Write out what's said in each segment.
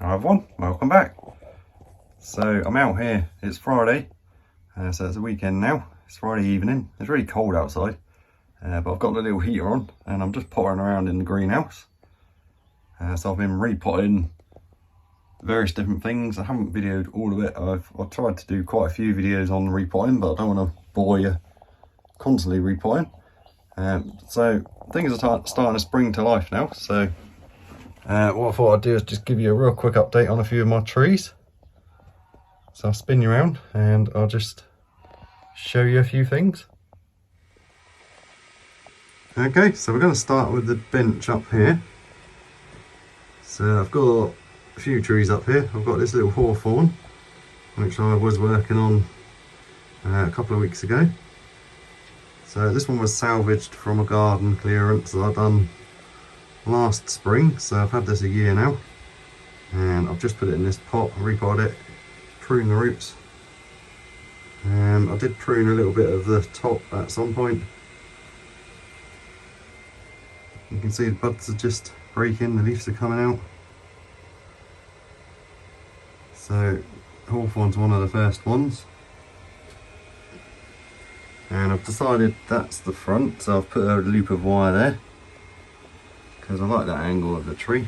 Hi everyone, welcome back. So I'm out here, it's Friday, so it's a weekend now. It's Friday evening, it's really cold outside, but I've got the little heater on and I'm just pottering around in the greenhouse. So I've been repotting various different things. I haven't videoed all of it. I've tried to do quite a few videos on repotting, but I don't want to bore you constantly repotting. So things are starting to spring to life now, so what I thought I'd do is just give you a real quick update on a few of my trees. So I'll spin you around and I'll just show you a few things. Okay, so we're going to start with the bench up here. So I've got a few trees up here. I've got this little hawthorn, which I was working on a couple of weeks ago. So this one was salvaged from a garden clearance that I've done last spring, so I've had this a year now, and I've just put it in this pot, repotted it, prune the roots. I did prune a little bit of the top at some point. You can see the buds are just breaking, the leaves are coming out. So hawthorn's one of the first ones, and I've decided that's the front, so I've put a loop of wire there because I like that angle of the tree.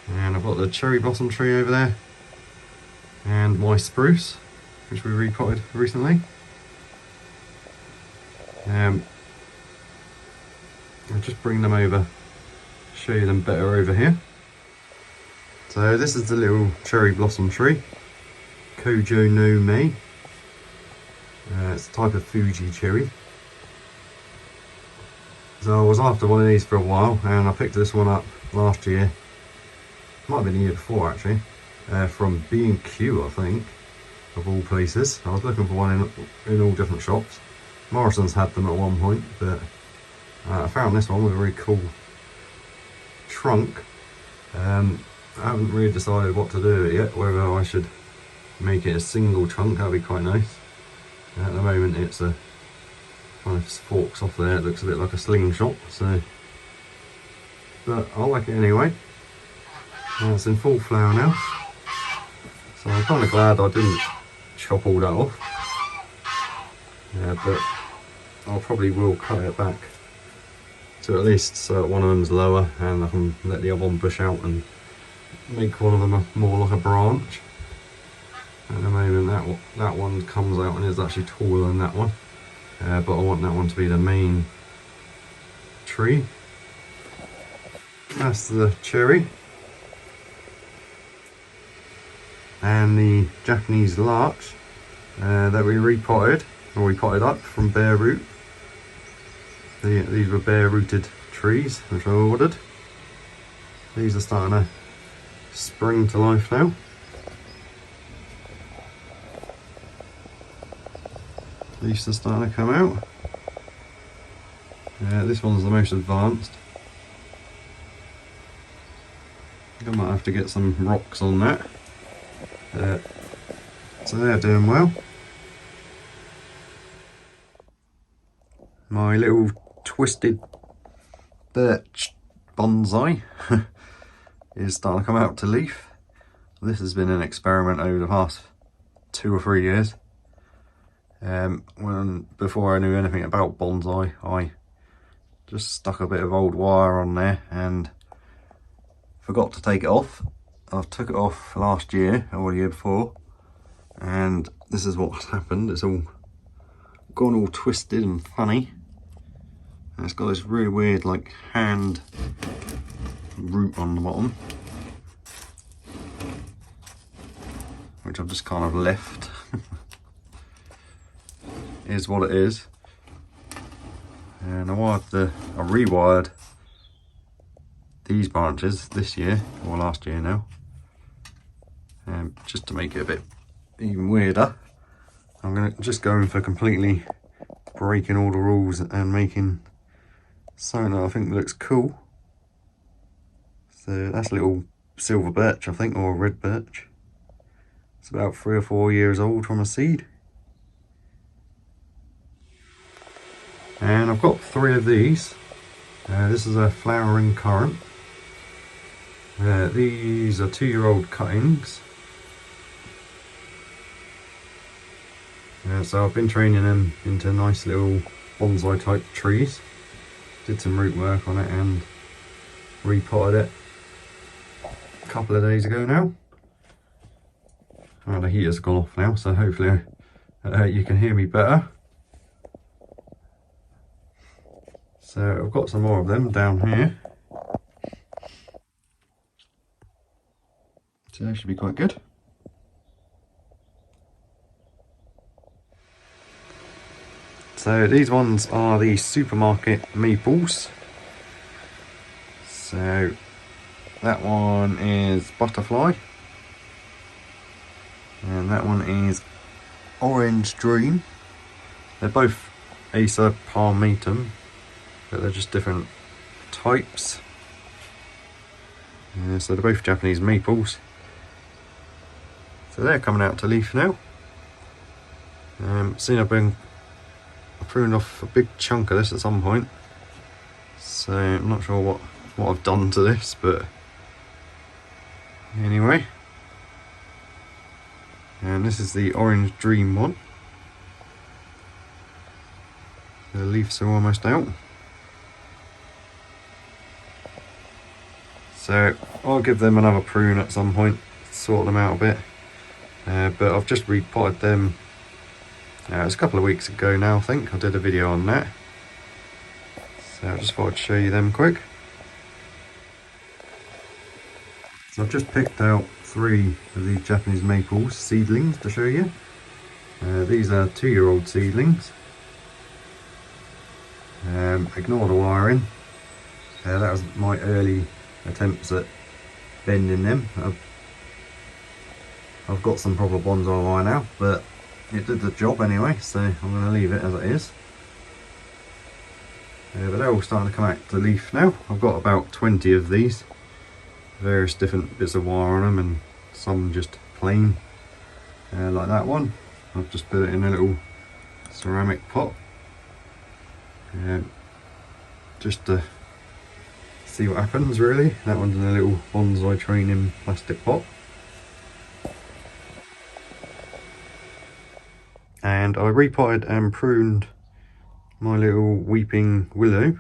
And I've got the cherry blossom tree over there and my spruce, which we repotted recently. I'll just bring them over, show you them better over here. So this is the little cherry blossom tree, Kojo no Mei. It's a type of Fuji cherry. So I was after one of these for a while, and I picked this one up last year. Might have been the year before actually, from B&Q I think, of all places. I was looking for one in all different shops. Morrison's had them at one point, but I found this one with a really cool trunk. I haven't really decided what to do with it yet, whether I should make it a single trunk. That would be quite nice. At the moment it's a kind of forks off there, it looks a bit like a slingshot, so, but I like it anyway. It's in full flower now, so I'm kind of glad I didn't chop all that off. But I probably will cut it back to at least so that one of them's lower and I can let the other one bush out and make one of them more like a branch. At the moment that one comes out and is actually taller than that one, but I want that one to be the main tree. That's the cherry. And the Japanese larch that we repotted, or we potted up from bare root. These were bare rooted trees which I ordered. These are starting to spring to life now. Leaves are starting to come out. This one's the most advanced. I think I might have to get some rocks on that. So they're doing well. My little twisted birch bonsai is starting to come out to leaf. This has been an experiment over the past 2 or 3 years. Before I knew anything about bonsai, I just stuck a bit of old wire on there and forgot to take it off. I took it off last year or the year before, and this is what's happened. It's all gone all twisted and funny, and it's got this really weird like hand root on the bottom, which I've just kind of left. Is what it is. And I rewired these branches this year, or last year now, just to make it a bit even weirder. I'm going to just go in for completely breaking all the rules and making something that I think looks cool. So that's a little silver birch I think, or red birch. It's about 3 or 4 years old from a seed. And I've got 3 of these. This is a flowering currant. These are 2-year-old cuttings. So I've been training them into nice little bonsai type trees. Did some root work on it and repotted it a couple of days ago now. The heater's gone off now, so hopefully you can hear me better. So I've got some more of them down here. So they should be quite good. So these ones are the supermarket maples. So that one is butterfly. And that one is orange dream. They're both Acer palmatum, but they're just different types. So they're both Japanese maples. So they're coming out to leaf now. Seen I've pruned off a big chunk of this at some point, so I'm not sure what I've done to this, but anyway. And this is the orange dream one. The leaves are almost out, so I'll give them another prune at some point, sort them out a bit. But I've just repotted them. It was a couple of weeks ago now, I think. I did a video on that. So I just thought I'd show you them quick. So I've just picked out 3 of these Japanese maples seedlings to show you. These are 2-year-old seedlings. Ignore the wiring. That was my early attempts at bending them. I've got some proper bonsai wire now, but it did the job anyway, so I'm going to leave it as it is. But they're all starting to come out to leaf now. I've got about 20 of these. Various different bits of wire on them, and some just plain, like that one. I've just put it in a little ceramic pot, just to see what happens really. That one's in a little bonsai training plastic pot. And I repotted and pruned my little weeping willow.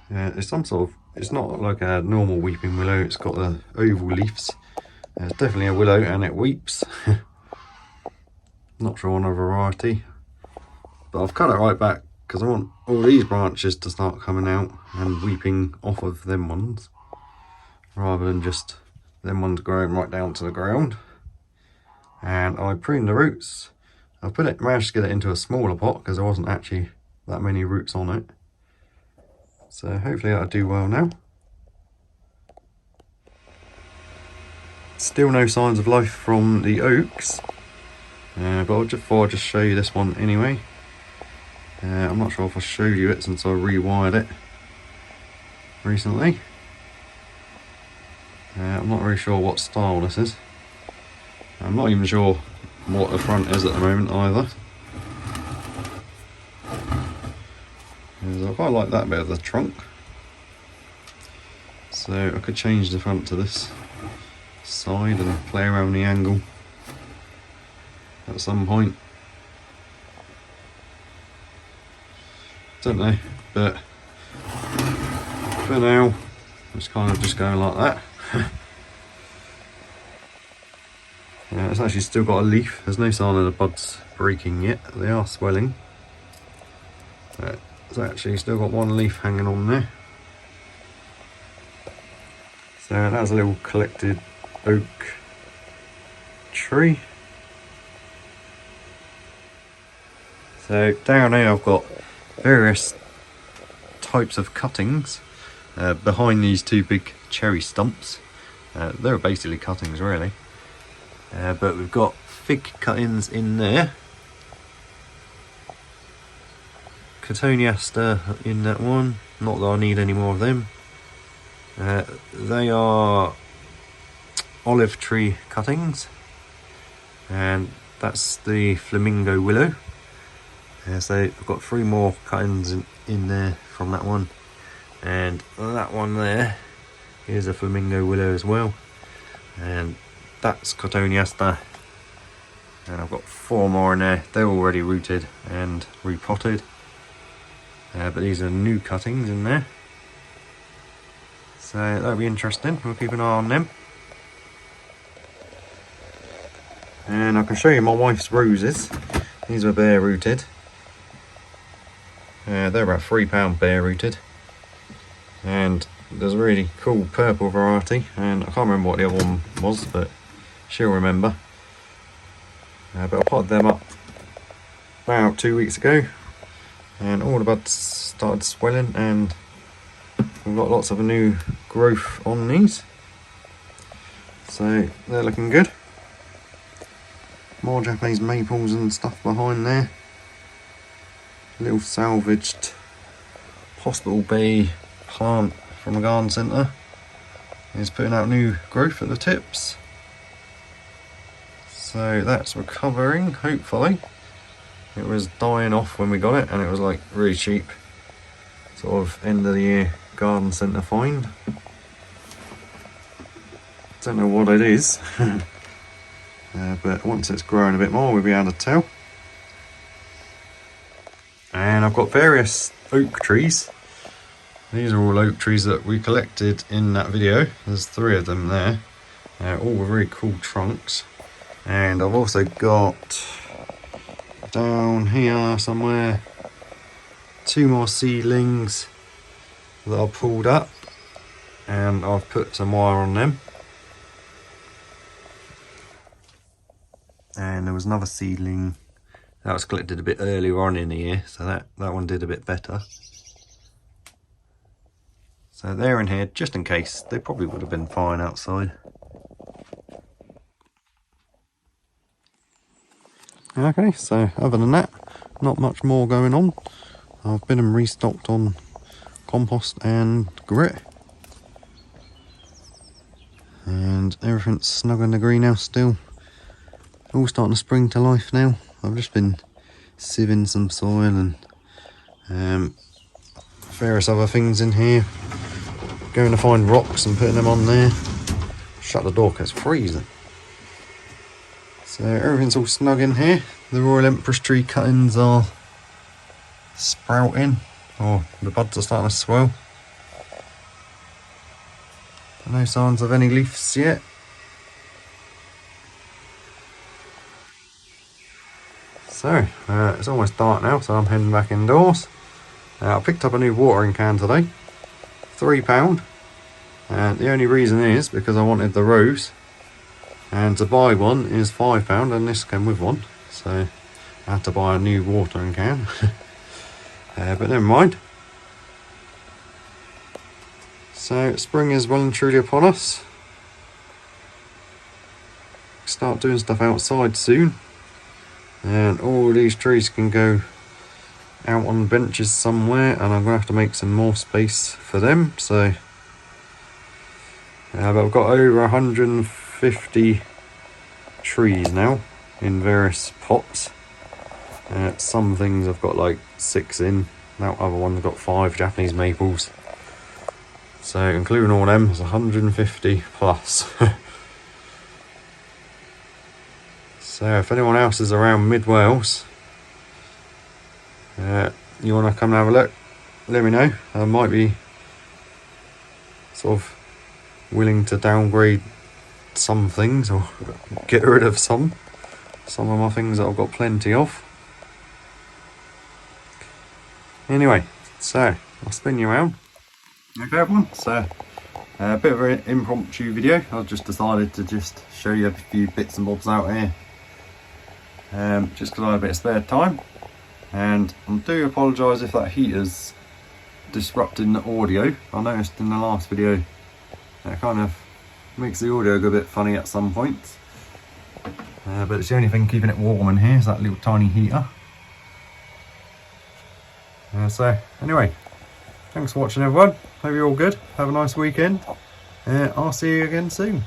It's some sort of, it's not like a normal weeping willow, it's got the oval leaves. It's definitely a willow and it weeps. Not sure on a variety, but I've cut it right back because I want all these branches to start coming out and weeping off of them ones, rather than just them ones growing right down to the ground. And I pruned the roots. I managed to get it into a smaller pot because there wasn't actually that many roots on it. So hopefully that'll do well now. Still no signs of life from the oaks, but I just thought I'd just show you this one anyway. I'm not sure if I showed you it since I rewired it recently. I'm not really sure what style this is. I'm not even sure what the front is at the moment either. I quite like that bit of the trunk. So I could change the front to this side and play around the angle at some point. Don't know, but for now it's kind of just going like that. It's actually still got a leaf. There's no sign of the buds breaking yet. They are swelling. It's actually still got one leaf hanging on there. So that's a little collected oak tree. So down here I've got various types of cuttings behind these 2 big cherry stumps. They're basically cuttings really. But we've got fig cuttings in there. Cotoneaster in that one. Not that I need any more of them. They are olive tree cuttings. And that's the flamingo willow. So I've got 3 more cuttings in there from that one, and that one there is a flamingo willow as well, and that's cotoneaster, and I've got 4 more in there. They're already rooted and repotted, but these are new cuttings in there, so that'll be interesting. We'll keep an eye on them. And I can show you my wife's roses. These are bare rooted. They're about £3 bare rooted, and there's a really cool purple variety, and I can't remember what the other one was, but she'll remember. But I potted them up about 2 weeks ago, and all the buds started swelling, and we've got lots of new growth on these, so they're looking good. More Japanese maples and stuff behind there. Little salvaged hospital bay plant from the garden centre is putting out new growth at the tips, so that's recovering, hopefully. It was dying off when we got it, and it was like really cheap, sort of end of the year garden centre find. Don't know what it is. But once it's grown a bit more, we'll be able to tell. And I've got various oak trees. These are all oak trees that we collected in that video. There's 3 of them there, all with really cool trunks. And I've also got down here somewhere 2 more seedlings that I pulled up, and I've put some wire on them. And there was another seedling that was collected a bit earlier on in the year, so that one did a bit better. So they're in here just in case. They probably would have been fine outside. Okay, so other than that, not much more going on. I've been and restocked on compost and grit, and everything's snug in the greenhouse still. All starting to spring to life now. I've just been sieving some soil and various other things in here. Going to find rocks and putting them on there. Shut the door because it's freezing. So everything's all snug in here. The Royal Empress tree cuttings are sprouting, or the buds are starting to swell. No signs of any leaves yet. So, it's almost dark now, so I'm heading back indoors. I picked up a new watering can today, £3, and the only reason is because I wanted the rose, and to buy one is £5, and this came with one, so I had to buy a new watering can. But never mind. So spring is well and truly upon us. Start doing stuff outside soon. And all these trees can go out on benches somewhere, and I'm going to have to make some more space for them. So, but I've got over 150 trees now in various pots. Some things I've got like 6 in, that other one's got 5 Japanese maples. So including all them, it's 150 plus. So if anyone else is around Mid Wales, you want to come and have a look, let me know. I might be sort of willing to downgrade some things or get rid of some of my things that I've got plenty of. Anyway, so I'll spin you around. Okay everyone, so a bit of an impromptu video. I've just decided to just show you a few bits and bobs out here. Just because I had a bit of spare time, and I do apologise if that heater's disrupting the audio. I noticed in the last video that kind of makes the audio go a bit funny at some points, but it's the only thing keeping it warm in here is that little tiny heater. So anyway, thanks for watching everyone, hope you're all good, have a nice weekend, I'll see you again soon.